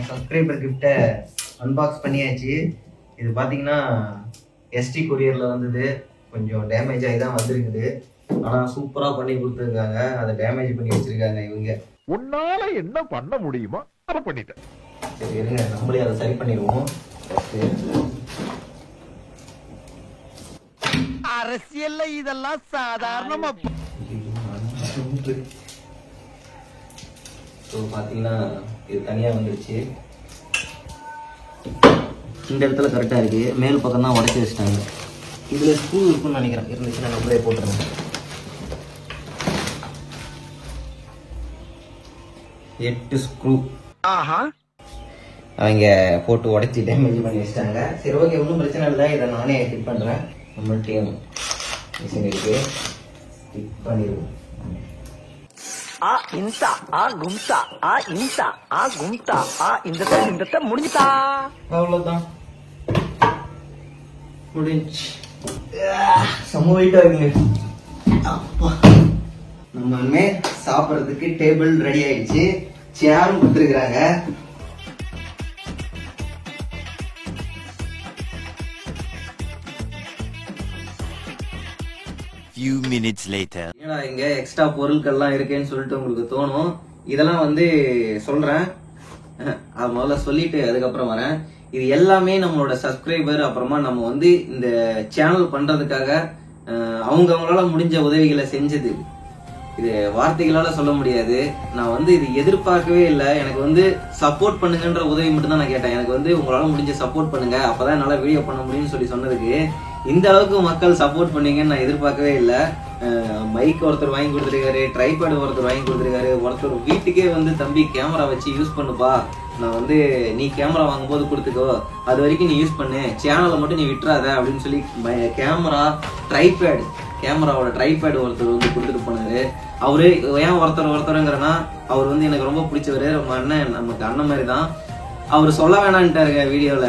Subscriber கிஃப்ட்டை unbox பண்ணியாச்சு. இது பார்த்தீங்கன்னா எஸ்டி கொரியரில் வந்தது. கொஞ்சம் டேமேஜ் ஆகி தான் வந்திருக்குது. ஆனால் சூப்பராக பண்ணி கொடுத்துருக்காங்க. அதை டேமேஜ் பண்ணி வச்சுருக்காங்க இவங்க. உன்னால என்ன பண்ண முடியுமோ அதை பண்ணிட்டேன். சரி இருங்க, நம்மளே அதை சரி பண்ணிடுவோம். அரசியல்ல இதெல்லாம் சாதாரணமா. ஸோ பார்த்தீங்கன்னா இது தனியாக வந்துடுச்சு. இந்த இடத்துல கரெக்டாக இருக்குது. மேல் பக்கம் தான் உடச்சி வச்சுட்டாங்க. இதில் ஸ்க்ரூ இருக்குன்னு நினைக்கிறேன். இருந்துச்சுன்னா நம்மளே போட்டுருங்க. 8 ஸ்க்ரூ அவங்க போட்டு உடச்சி டேமேஜ் பண்ணி வச்சிட்டாங்க. சரி ஓகே, ஒன்றும் பிரச்சனை இல்லை. இதை நானே ஃபிட் பண்ணுறேன். நம்மள்கிட்ட மிஷின் இருக்கு, ஃபிட் பண்ணிடுவோம். ஆ இன்சா ஆ கும்சா ஆ இன்சா ஆ கும்சா ஆ இந்த முடிஞ்சுட்டா. அவ்வளோதான், முடிஞ்சு. செம்ம வெயிட்டா இருக்குங்க. அப்பா, நம்ம இனிமே சாப்பிட்றதுக்கு டேபிள் ரெடி ஆயிடுச்சு. சேரும் கொடுத்துருக்குறாங்க. Few minutes later. ஏன்னா இங்க எக்ஸ்ட்ரா பொருட்கள்லாம் இருக்கேன்னு சொல்லிட்டு உங்களுக்கு தோணும். இதெல்லாம் வந்து சொல்றேன், அது முதல்ல சொல்லிட்டு அதுக்கப்புறம் வரேன். இது எல்லாமே நம்மளோட சப்ஸ்கிரைபர், அப்புறமா நம்ம வந்து இந்த சேனல் பண்றதுக்காக அவங்களால முடிஞ்ச உதவிகளை செஞ்சது. இது வார்த்தைகளால சொல்ல முடியாது. நான் வந்து இது எதிர்பார்க்கவே இல்லை. எனக்கு வந்து சப்போர்ட் பண்ணுங்கன்ற உதவி மட்டும் தான் நான் கேட்டேன். எனக்கு வந்து உங்களால முடிஞ்ச சப்போர்ட் பண்ணுங்க, அப்பதான் என்னால வீடியோ பண்ண முடியும்னு சொல்லி சொன்னதுக்கு இந்த அளவுக்கு மக்கள் சப்போர்ட் பண்ணீங்கன்னு நான் எதிர்பார்க்கவே இல்லை. மைக் ஒருத்தர் வாங்கி கொடுத்துருக்காரு, ட்ரைபேட் ஒருத்தர் வாங்கி கொடுத்துருக்காரு, ஒருத்தர் வீட்டுக்கே வந்து தம்பி கேமரா வச்சு யூஸ் பண்ணுப்பா, நான் வந்து நீ கேமரா வாங்கும்போது கொடுத்துக்கோ, அது வரைக்கும் நீ யூஸ் பண்ணு, சேனலை மட்டும் நீ விட்டுறாத அப்படின்னு சொல்லி கேமரா ட்ரைபேட், கேமராவோட ட்ரைபேட் ஒருத்தர் வந்து கொடுத்துட்டு போனாரு. அவரு ஏன் ஒருத்தருங்கிறனா அவர் வந்து எனக்கு ரொம்ப பிடிச்சவரு, ரொம்ப அண்ணன், நமக்கு அண்ணன் மாதிரி தான். அவர் சொல்ல வேணான்ட்டாருங்க வீடியோல,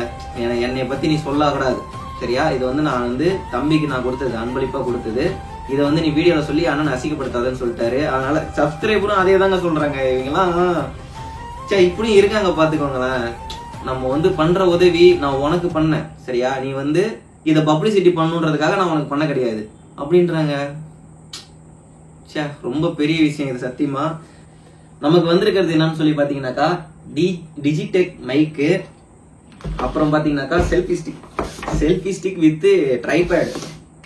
என்னை பத்தி நீ சொல்லக்கூடாது சரியா, இது வந்து நான் வந்து தம்பிக்கு நான் கொடுத்தது, அன்பளிப்பா கொடுத்தது, இதை வந்து நீ வீடியோல சொல்லி அண்ணன் அசிங்கப்படுத்தாதுன்னு சொல்லிட்டாரு. அதனால சப்ஸ்கிரைபரும் அதே தாங்க சொல்றாங்க. இவங்கெல்லாம் சரி இப்படி இருக்காங்க பாத்துக்கோங்களேன். நம்ம வந்து பண்ற உதவி நான் உனக்கு பண்ணேன் சரியா, நீ வந்து இதை பப்ளிசிட்டி பண்ணுன்றதுக்காக நான் உனக்கு பண்ண கிடையாது அப்படின்றாங்க. சே, ரொம்ப பெரிய விஷயம் இது சத்தியமா. நமக்கு வந்திருக்கிறது என்னன்னு சொல்லி பாத்தீங்கன்னாக்கா டிஜிடெக் மைக்கு, அப்புறம் பாத்தீங்கன்னாக்கா செல்ஃபி ஸ்டிக் வித் ட்ரைபேட்.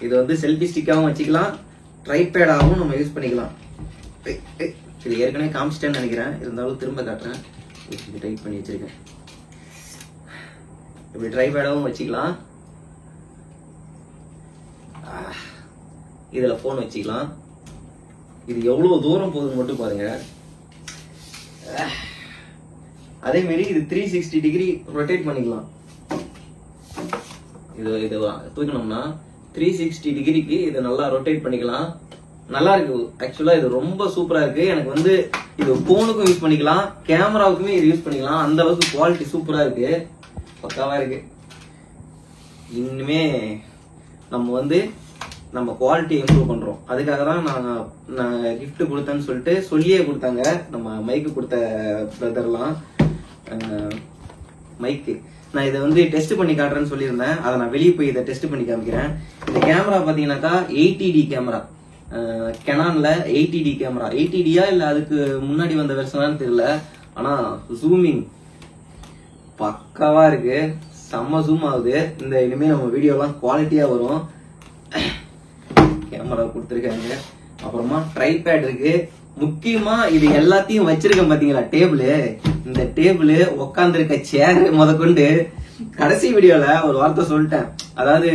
இது வந்து செல்ஃபி ஸ்டிக்காகவும் வச்சுக்கலாம், ட்ரைபேடாகவும் நம்ம யூஸ் பண்ணிக்கலாம். இது ஏற்கனவே காமிச்சிட்டேன்னு நினைக்கிறேன், இருந்தாலும் திரும்ப காட்டுறேன். டைப் பண்ணி வச்சிருக்கேன். இப்படி ட்ரைபேடாகவும் வச்சுக்கலாம், இதுல போன் வச்சுக்கலாம். இது எவ்வளவு தூரம் போகுதுன்னு மட்டும் பாருங்க. அதே மாதிரி இது 360 டிகிரி ரொட்டேட் பண்ணிக்கலாம். இது தூக்கணும்னா 360 டிகிரிக்கு இதை நல்லா ரொட்டேட் பண்ணிக்கலாம். நல்லா இருக்கு ஆக்சுவலா, இது ரொம்ப சூப்பரா இருக்கு. எனக்கு வந்து இது போனுக்கும் யூஸ் பண்ணிக்கலாம், கேமராவுக்குமே இது யூஸ் பண்ணிக்கலாம். அந்த அளவுக்கு குவாலிட்டி சூப்பரா இருக்கு, பக்காவா இருக்கு. இன்னுமே நம்ம வந்து நம்ம குவாலிட்டி இம்ப்ரூவ் பண்றோம். அதுக்காக தான் நான் கிஃப்ட் கொடுத்தேன்னு சொல்லிட்டு சொல்லியே கொடுத்தாங்க நம்ம மைக்கு கொடுத்த பிரதர்லாம். மைக்கு நான் இதை வந்து டெஸ்ட் பண்ணி காட்டுறேன்னு சொல்லியிருந்தேன். அதை நான் வெளியே போய் இதை டெஸ்ட் பண்ணி காமிக்கிறேன். இந்த கேமரா பாத்தீங்கன்னாக்கா 80D கேமரா, கெனான்ல 80D கேமரா. 80Dயா இல்ல அதுக்கு முன்னாடி வந்த வெர்ஷனான்னு தெரியல, ஆனா ஜூமிங் பக்காவா இருக்கு, செம்ம ஜூம் ஆகுது. இந்த இனிமே நம்ம வீடியோலாம் குவாலிட்டியா வரும். கேமரா கொடுத்துருக்காங்க, அப்புறமா ட்ரைபேட் இருக்கு. முக்கியமா இது எல்லாத்தையும் வச்சிருக்கேன் பாத்தீங்களா டேபிள், இந்த டேபிள் உட்கார்ந்து இருக்க சேர் முதற்கொண்டு கடைசி வீடியோல ஒரு வார்த்தை சொல்லிட்டேன். அதாவது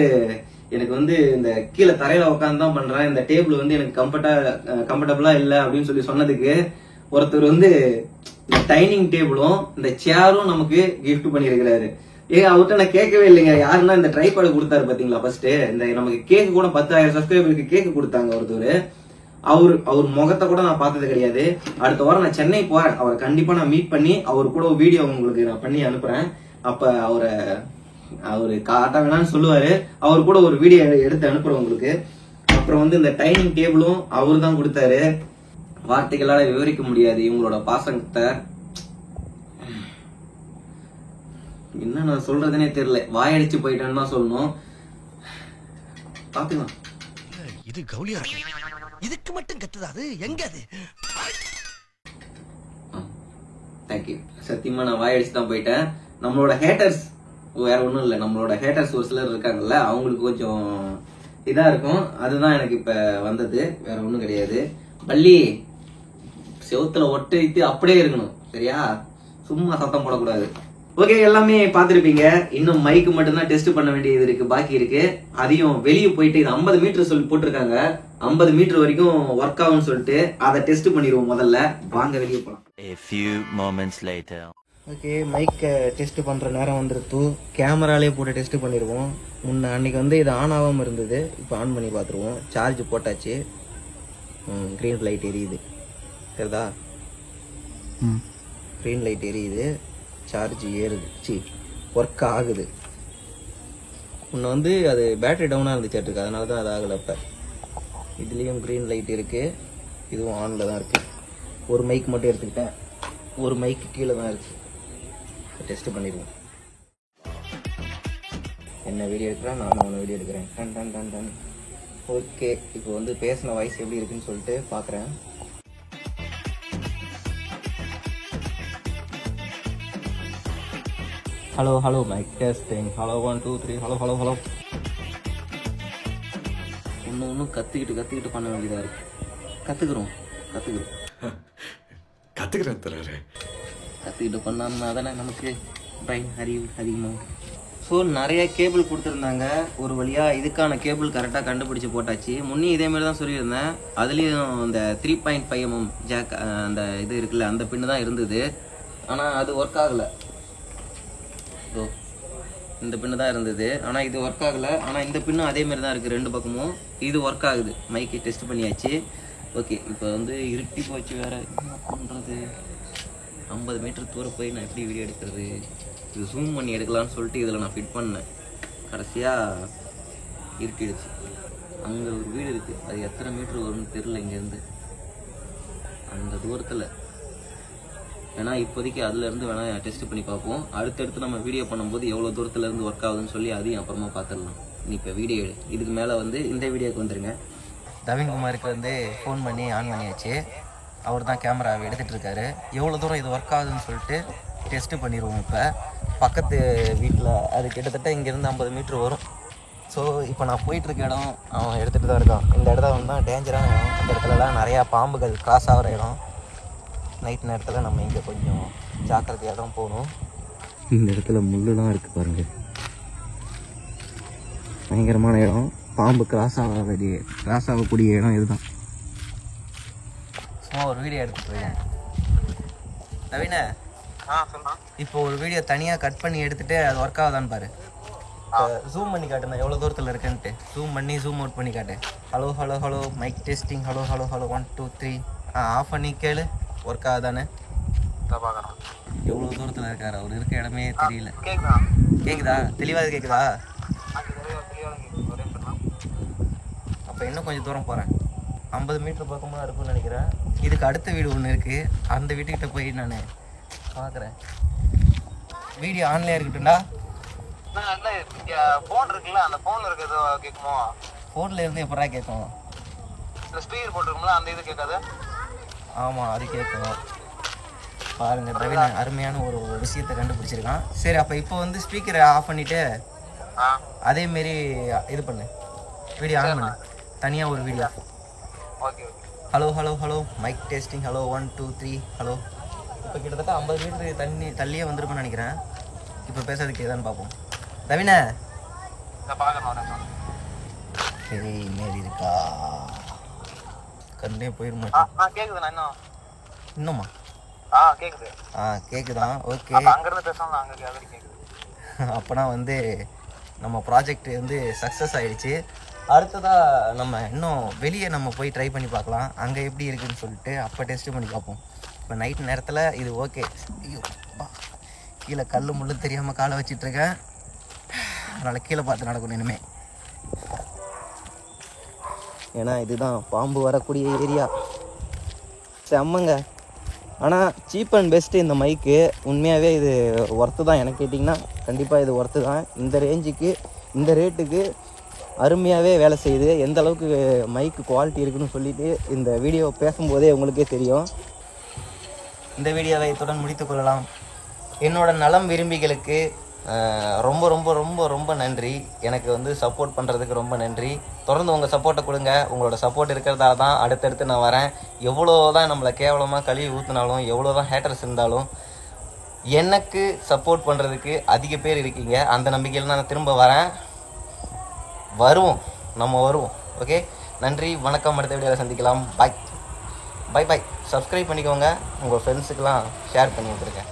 எனக்கு வந்து இந்த கீழே தரையில உட்காந்து தான் பண்றேன், இந்த டேபிள் வந்து எனக்கு கம்ஃபர்டபுளா இல்ல அப்படின்னு சொல்லி சொன்னதுக்கு ஒருத்தர் வந்து இந்த டைனிங் டேபிளும் இந்த சேரும் நமக்கு கிஃப்ட் பண்ணிருக்கிறாரு. அவர்கிட்ட நான் கேட்கவே இல்லைங்க, யாருன்னா இந்த ட்ரைபாட் கொடுத்தாரு பாத்தீங்களா. ஃபர்ஸ்ட் இந்த நமக்கு கேக்கு கூட 10,000 சப்ஸ்கிரைபருக்கு கேக்கு கொடுத்தாங்க ஒருத்தர். அவர் முகத்தை கூட நான் பார்த்தது கிடையாது. அடுத்த வாரம் நான் சென்னை போறேன், அவரை கண்டிப்பா நான் மீட் பண்ணி அவர் கூட வீடியோ உங்களுக்கு நான் பண்ணி அனுப்புறேன். அப்ப அவரு காட்ட வேணான்னு சொல்லுவாரு, அவர் கூட ஒரு வீடியோ எடுத்து அனுப்புறேன் உங்களுக்கு. அப்புறம் வந்து இந்த டைனிங் டேபிளும் அவரு தான் கொடுத்தாரு. வார்த்தைகளால விவரிக்க முடியாது இவங்களோட பாசத்தை. என்ன நான் சொல்றதுனே தெரியல. வாயடிச்சு போயிட்டேன்னு தான் சொல்லணும். பாத்துக்கலாம். இது கவுலியா இருக்கு. இதுக்கு மட்டும் கத்துதா அது? எங்க அது? தேங்க்யூ. சத்தியமா நான் வாயடிச்சு தான் போயிட்டேன். நம்மளோட ஹேட்டர்ஸ் வேற ஒண்ணும் இல்ல, நம்மளோட ஹேட்டர்ஸ் ஒரு சிலர் இருக்காங்கல்ல, அவங்களுக்கு கொஞ்சம் இதா இருக்கும். அதுதான் எனக்கு இப்ப வந்தது, வேற ஒண்ணும் கிடையாது. பள்ளி செவுத்துல ஒட்டிட்டு அப்படியே இருக்கணும், சரியா? சும்மா சத்தம் போடக்கூடாது. ஓகே, எல்லாமே பார்த்துருப்பீங்க. இன்னும் மைக்கு மட்டும்தான் டெஸ்ட் பண்ண வேண்டியது இருக்கு, பாக்கி இருக்கு. அதையும் வெளியே போயிட்டு இது 50 மீட்டர் சொல்லி போட்டிருக்காங்க. 50 மீட்டர் வரைக்கும் ஒர்க் ஆகும்னு சொல்லிட்டு அதை டெஸ்ட் பண்ணிடுவோம். முதல்ல வாங்க வெளியே போலாம். A few moments later. Okay, மைக்கை டெஸ்ட் பண்ற நேரம் வந்துருத்து. கேமராலே போட்டு டெஸ்ட் பண்ணிடுவோம். முன்ன அன்னைக்கு வந்து இது ஆன் ஆகாம இருந்தது, இப்போ ஆன் பண்ணி பார்த்துருவோம். சார்ஜ் போட்டாச்சு. கிரீன் லைட் எரியுது, சரிதா? கிரீன் லைட் எரியுது, சார்ஜ் ஏறுது, ஒர்க் ஆகுது. முன்ன வந்து அது பேட்டரி டவுனாக இருந்துச்சு, அதனால தான் அது ஆகலை. இப்போ இதுலேயும் க்ரீன் லைட் இருக்கு, இதுவும் ஆனில் தான் இருக்கு. ஒரு மைக் மட்டும் எடுத்துக்கிட்டேன், ஒரு மைக்கு கீழே தான் இருக்கு. டெஸ்ட் பண்ணிடுவோம். என்ன வீடியோ எடுக்கிறேன், நானும் ஒன்று வீடியோ எடுக்கிறேன். டன் டன் டன் டன். ஓகே, இப்போ வந்து பேசின வாய்ஸ் எப்படி இருக்குன்னு சொல்லிட்டு பார்க்குறேன். Hello hello, mic testing. Hello 1 2 3. Hello hello hello. இன்னும் கற்றுக்கிட்டு பண்ண வேண்டியதாக இருக்கு. கற்றுக்குறேன் தராரு. கற்றுக்கிட்டு பண்ணாமல் தானே நமக்கு பிரைன் அறிவு அதிகமாக. ஸோ நிறைய கேபிள் கொடுத்துருந்தாங்க. ஒரு வழியாக இதுக்கான கேபிள் கரெக்டாக கண்டுபிடிச்சி போட்டாச்சு. முன்னே இதேமாரி தான் சொல்லியிருந்தேன். அதுலேயும் இந்த 3.5 mm ஜாக் அந்த இது இருக்குல்ல, அந்த பின்னு தான் இருந்தது. ஆனால் அது ஒர்க் ஆகலை. ஸோ இந்த பின்னு தான் இருந்தது, ஆனால் இது ஒர்க் ஆகலை. ஆனால் இந்த பின்னும் அதேமாரி தான் இருக்குது, ரெண்டு பக்கமும். இது ஒர்க் ஆகுது. மைக்கு டெஸ்ட் பண்ணியாச்சு. ஓகே, இப்போ வந்து இருட்டி போச்சு, வேறு என்ன பண்ணுறது? 50 மீட்டர் தூரம் போய் நான் எப்படி வீடியோ எடுக்கிறது? இது ஜூம் பண்ணி எடுக்கலாம்னு சொல்லிட்டு இதில் நான் ஃபிட் பண்ணேன். கடைசியாக இருட்டிடுச்சு. அங்கே ஒரு வீடு இருக்குது, அது எத்தனை மீட்ரு வரும்னு தெரில இங்கேருந்து, அந்த தூரத்தில். ஏன்னா இப்போதைக்கு அதுலேருந்து வேணால் டெஸ்ட் பண்ணி பார்ப்போம். அடுத்தடுத்து நம்ம வீடியோ பண்ணும்போது எவ்வளோ தூரத்துலேருந்து ஒர்க் ஆகுதுன்னு சொல்லி அதையும் அப்புறமா பார்த்துடலாம். நீ இப்போ வீடியோ எடு. இதுக்கு மேலே வந்து இந்த வீடியோக்கு வந்துருங்க. தவின்குமாருக்கு வந்து ஃபோன் பண்ணி ஆன் பண்ணியாச்சு. அவர் தான் கேமராவை எடுத்துகிட்டு இருக்காரு. எவ்வளோ தூரம் இது ஒர்க் ஆகுதுன்னு சொல்லிட்டு டெஸ்ட்டு பண்ணிடுவோம். இப்போ பக்கத்து வீட்டில் அது கிட்டத்தட்ட இங்கேருந்து 50 மீட்ரு வரும். ஸோ இப்போ நான் போயிட்டுருக்க இடம் அவன் எடுத்துகிட்டு தான் இருக்கான். இந்த இடத்துல வந்து தான் டேஞ்சரான இடம். அந்த இடத்துலலாம் நிறையா பாம்புகள் கிராஸ் ஆகிற இடம். நைட் நேரத்தில் நம்ம இங்கே கொஞ்சம் ஜாக்கிரதையாக தான் போகணும். இந்த இடத்துல முள்ளுலாம் இருக்குது பாருங்கள், பயங்கரமான இடம். பாம்பு கிராஸ் ஆகக்கூடிய இடம் இதுதான். சும்மா ஒரு வீடியோ எடுத்துட்டு போயிருக்கேன். நவீன, இப்போ ஒரு வீடியோ தனியாக கட் பண்ணி எடுத்துட்டு அது ஒர்க் ஆகுதான்னு பாரு. ஜூம் பண்ணி காட்டு, நான் எவ்வளோ தூரத்தில் இருக்கேன்ட்டு. ஜூம் பண்ணி ஜூம் அவுட் பண்ணி காட்டு. Hello hello hello, mic testing. Hello hello hello 1 2 3. Off பண்ணி கேளு, ஒர்க் ஆகுதானே? எவ்வளோ தூரத்தில் இருக்காரு, அவர் இருக்க இடமே தெரியல. கேக்குதா? தெளிவாக கேட்குதா? அப்போ இன்னும் கொஞ்சம் தூரம் போகிறேன். 50 மீட்டர் பக்கமாக இருக்கும்னு நினைக்கிறேன். இதுக்கு அடுத்த வீடு ஒன்று இருக்குது, அந்த வீட்டுக்கிட்ட போய் நான் பார்க்குறேன். Video online இருக்கட்டும்டா. ஃபோன் இருக்குல்ல, அந்த ஃபோனில் இருக்கிறது கேட்குமோ? ஃபோனில் இருந்து எப்படா கேட்கும்? இல்லை ஸ்பீக்கர் போட்டிருக்கும்ல, அந்த இது கேட்காது? ஆமாம், அது கேட்கும். பாருங்க, பிரவீன் அருமையான ஒரு விஷயத்தை கண்டுபிடிச்சிருக்கான். சரி, அப்போ இப்போ வந்து ஸ்பீக்கரை ஆஃப் பண்ணிவிட்டு அதேமாரி இது பண்ணு, வீடியோ ஆன் பண்ணு, தனியாக ஒரு video. Okay okay. Hello hello hello, mic testing. Hello 1 2 3. Hello. இப்போ கிட்டத்தட்ட 50 மீட்டர் தள்ளியே வந்திருக்குன்னு நினைக்கிறேன். இப்போ பேசுறதுக்கு ஏதான்னு பார்ப்போம். ரவினா பார்க்கணும். சரி, மாரி இருக்கா? கண்ணே போயிருமா? கேட்குதுண்ணா இன்னுமா? கேட்குது. கேட்குதான். ஓகே, அங்கேருந்து பேசணும், அங்கே கேட்குது. அப்போனா வந்து நம்ம ப்ராஜெக்ட் வந்து சக்ஸஸ் ஆகிடுச்சு. அடுத்ததாக நம்ம இன்னும் வெளியே நம்ம போய் ட்ரை பண்ணி பார்க்கலாம், அங்கே எப்படி இருக்குதுன்னு சொல்லிட்டு. அப்போ டெஸ்ட்டு பண்ணி பார்ப்போம். இப்போ நைட் நேரத்தில் இது ஓகே. ஐயோ, கீழே கல் முள்ளு தெரியாமல் காலை வச்சிட்ருக்கேன், அதனால் கீழே பார்த்து நடக்கணும் இனிமேல். ஏன்னா இதுதான் பாம்பு வரக்கூடிய ஏரியா. செம்மங்க, ஆனால் சீப் அண்ட் பெஸ்ட்டு இந்த மைக்கு. உண்மையாகவே இது ஒர்த்து தான். எனக்கு கேட்டிங்கன்னா கண்டிப்பாக இது ஒர்த்து தான். இந்த ரேஞ்சுக்கு இந்த ரேட்டுக்கு அருமையாகவே வேலை செய்யுது. எந்த அளவுக்கு மைக்கு குவாலிட்டி இருக்குதுன்னு சொல்லிவிட்டு இந்த வீடியோ பேசும்போதே உங்களுக்கே தெரியும். இந்த வீடியோவை இத்துடன் முடித்துக்கொள்ளலாம். என்னோட நலம் விரும்பிகளுக்கு ரொம்ப ரொம்ப ரொம்ப ரொம்ப நன்றி. எனக்கு வந்து சப்போர்ட் பண்ணுறதுக்கு ரொம்ப நன்றி. தொடர்ந்து உங்கள் சப்போர்ட்டை கொடுங்க. உங்களோட சப்போர்ட் இருக்கிறதால தான் அடுத்தடுத்து நான் வரேன். எவ்வளோ தான் நம்மளை கேவலமாக கழுவி ஊற்றினாலும், எவ்வளோ தான் ஹேட்டர்ஸ் இருந்தாலும், எனக்கு சப்போர்ட் பண்ணுறதுக்கு அதிக பேர் இருக்கீங்க. அந்த நம்பிக்கையில் நான் திரும்ப வரேன். நம்ம வருவோம். ஓகே, நன்றி, வணக்கம். அடுத்த வீடியோவில் சந்திக்கலாம். பாய் பாய் பாய். சப்ஸ்கிரைப் பண்ணிக்கோங்க. உங்கள் ஃப்ரெண்ட்ஸுக்கெலாம் ஷேர் பண்ணி விட்டுருக்கேன்.